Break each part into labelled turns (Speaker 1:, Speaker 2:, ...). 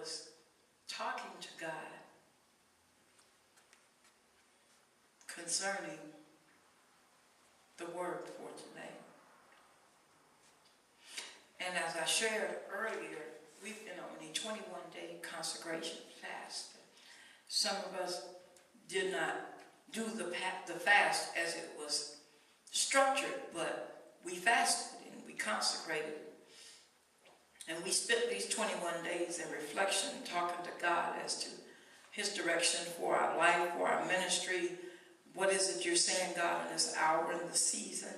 Speaker 1: was talking to God concerning the word for today. And as I shared earlier, we've been on a 21-day consecration fast. Some of us did not do the fast as it was structured, but we fasted and we consecrated. And we spent these 21 days in reflection, talking to God as to his direction for our life, for our ministry. What is it you're saying, God, in this hour, in the season?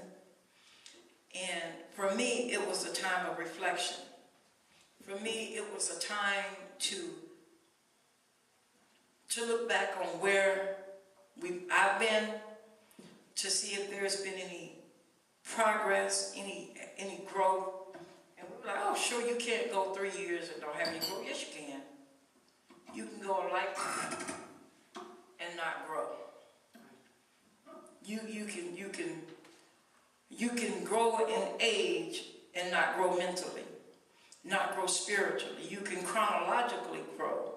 Speaker 1: And for me, it was a time of reflection. For me, it was a time to look back on where I've been, to see if there's been any progress, any growth. And we were like, oh, sure, you can't go 3 years and don't have any growth. Yes, you can. You can go a lifetime and not grow. You can grow in age and not grow mentally, not grow spiritually. You can chronologically grow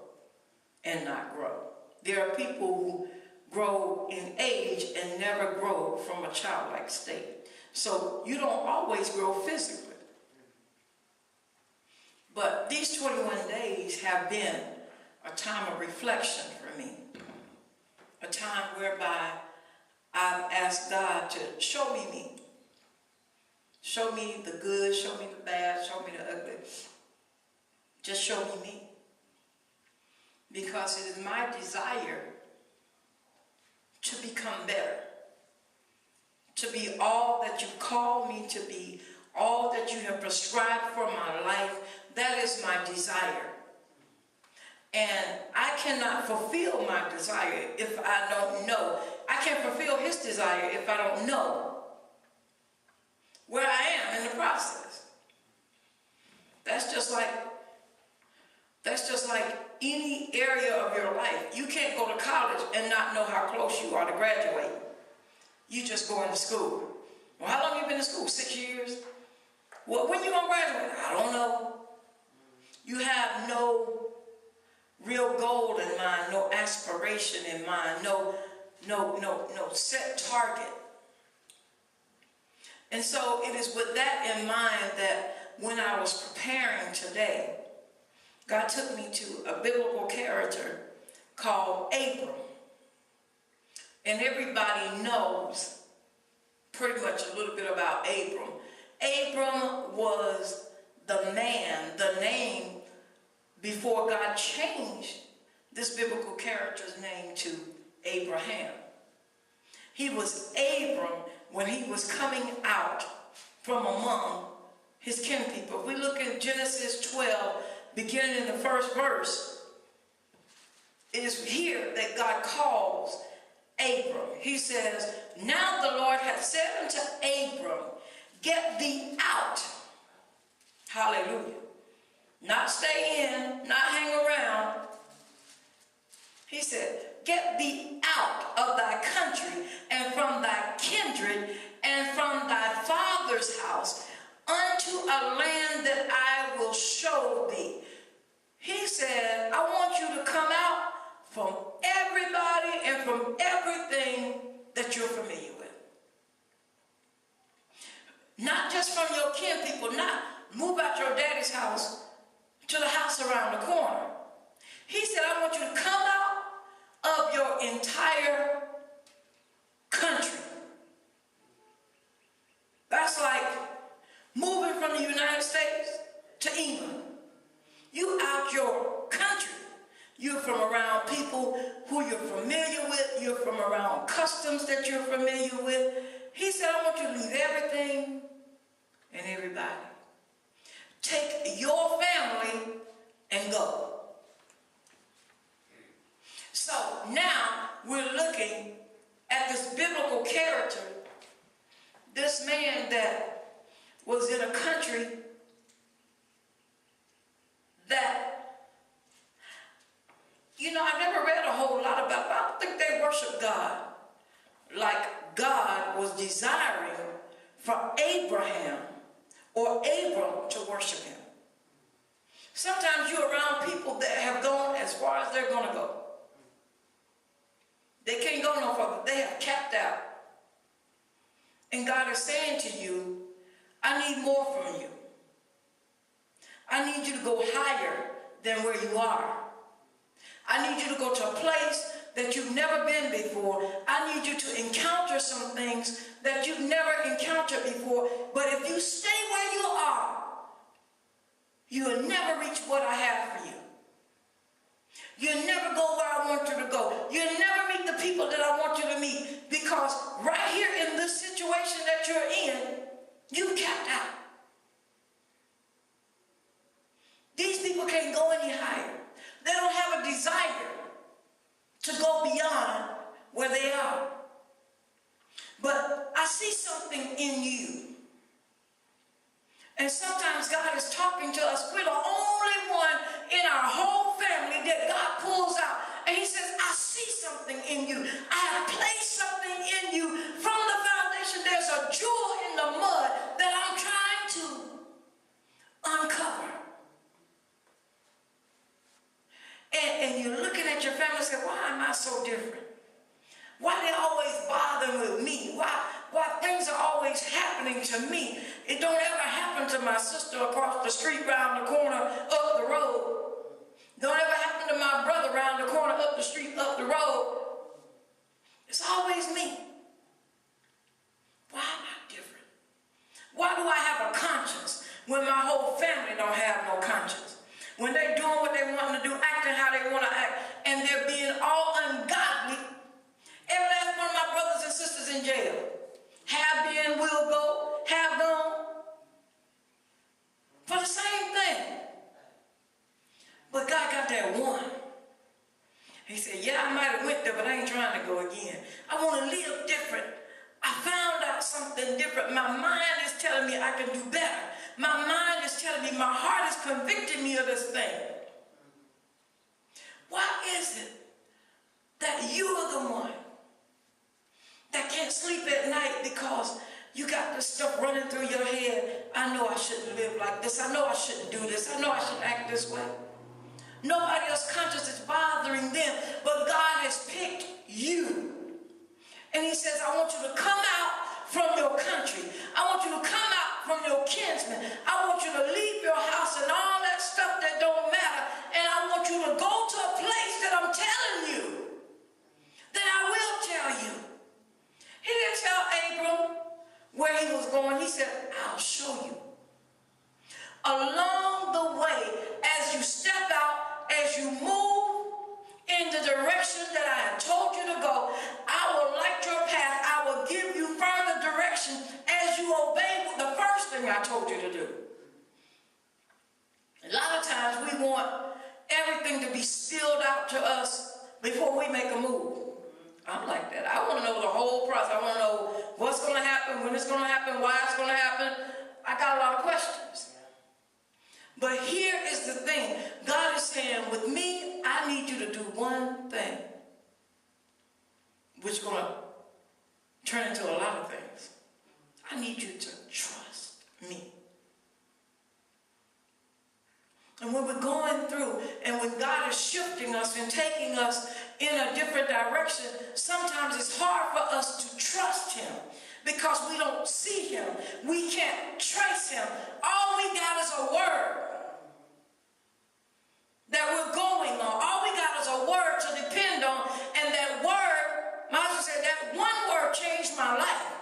Speaker 1: and not grow. There are people who grow in age and never grow from a childlike state. So you don't always grow physically. But these 21 days have been a time of reflection for me. A time whereby I've asked God to show me me. Show me the good, show me the bad, show me the ugly. Just show me me. Because it is my desire to become better. To be all that you call me to be, all that you have prescribed for my life. That is my desire. And I cannot fulfill my desire if I don't know. I can't fulfill his desire if I don't know where I am in the process. That's just like any area of your life. You can't go to college and not know how close you are to graduating. You just go into school. Well, how long have you been in school? 6 years? Well, when you gonna graduate? I don't know. You have no real goal in mind, no aspiration in mind, no set target. And so it is with that in mind that when I was preparing today, God took me to a biblical character called Abram. And everybody knows pretty much a little bit about Abram. Abram was the man, the name before God changed this biblical character's name to Abraham. He was Abram when he was coming out from among his kin people. If we look in Genesis 12, beginning in the first verse, it is here that God calls Abram. He says, now the Lord hath said unto Abram, get thee out. Hallelujah. Not stay in, not hang around. He said, get thee out of thy country and from thy kindred and from thy father's house unto a land that I will show thee. He said, I want you to come out from everybody and from everything that you're familiar with. Not just from your kin people, not move out your daddy's house to the house around the corner. He said, I want you to come out of your entire country. That's like moving from the United States to England. You out your country. You're from around people who you're familiar with. You're from around customs that you're familiar with. He said, I want you to leave everything and everybody. Take your family and go. So now we're looking at this biblical character, this man that was in a country that, I've never read a whole lot about, but I don't think they worship God like God was desiring for Abraham or Abram to worship him. Sometimes you're around people that have gone as far as they're going to go. They can't go no further. They have capped out. And God is saying to you, I need more from you. I need you to go higher than where you are. I need you to go to a place that you've never been before. I need you to encounter some things that you've never encountered before. But if you stay where you are, you will never reach what I have for you. You'll never go where I want you to go. You'll never meet the people that I want you to meet, because right here in this situation that you're in, you capped out. These people can't go any higher. They don't have a desire to go beyond where they are. But I see something in you. And sometimes God is talking to us. We're the only one in our whole family that God pulls out. And he says, I see something in you. I have placed something in you from the foundation. There's a jewel in the mud that I'm trying to uncover. And you're looking at your family and say, why am I so different? Why they always bothering with me? Why things are always happening to me? It don't ever happen to my sister across the street, round the corner, up the road. Don't ever happen to my brother round the corner, up the street, up the road. It's always me. Why am I different? Why do I have a conscience when my whole family don't have no conscience? When they're doing what they want to do, acting how they want to act, and they're being all ungodly. Every last one of my brothers and sisters in jail have been, will go, have gone, for the same thing. But God got that one. He said, yeah, I might have went there, but I ain't trying to go again. I want to live different. I found out something different. My mind is telling me I can do better. My mind is telling me, my heart is convicting me of this thing. Why is it that you are the one that can't sleep at night because you got this stuff running through your head? I know I shouldn't live like this. I know I shouldn't do this. I know I shouldn't act this way. Nobody else's conscience is bothering them, but God has picked you. And he says, I want you to come out from your country. I want you to come out from your kinsmen. I want you to leave your house and all that stuff that don't matter. And I want you to go to a place that I'm telling you, that I will tell you. He didn't tell Abram where he was going. He said, I'll show you. Along the way, as you step out, as you move in the direction that I have told you to go, I will light your path. I will give you further direction as you obey the first thing I told you to do. A lot of times we want everything to be spilled out to us before we make a move. I'm like that. I want to know the whole process. I want to know what's going to happen, when it's going to happen, why it's going to happen. I got a lot of questions. But here is the thing. God is saying, with me, I need you to do one thing, which is going to turn into a lot of things. I need you to trust me. And when we're going through, and when God is shifting us and taking us in a different direction, sometimes it's hard for us to trust him because we don't see him. We can't trace him. All we got is a word that we're going on. All we got is a word to depend on, and that word, my husband said, that one word changed my life.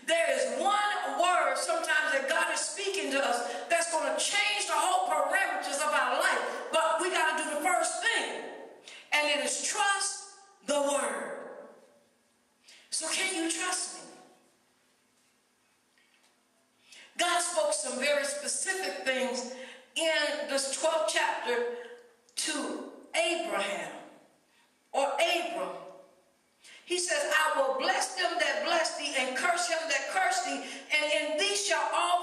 Speaker 1: There is one word sometimes that God is speaking to us that's going to change the whole parameters of our life. But we got to do the first thing, and it is trust the word. So can you trust me? God spoke some very specific things in this 12th chapter to Abraham, or Abram. He says, I will bless them that bless thee, and curse him that curse thee, and in thee shall all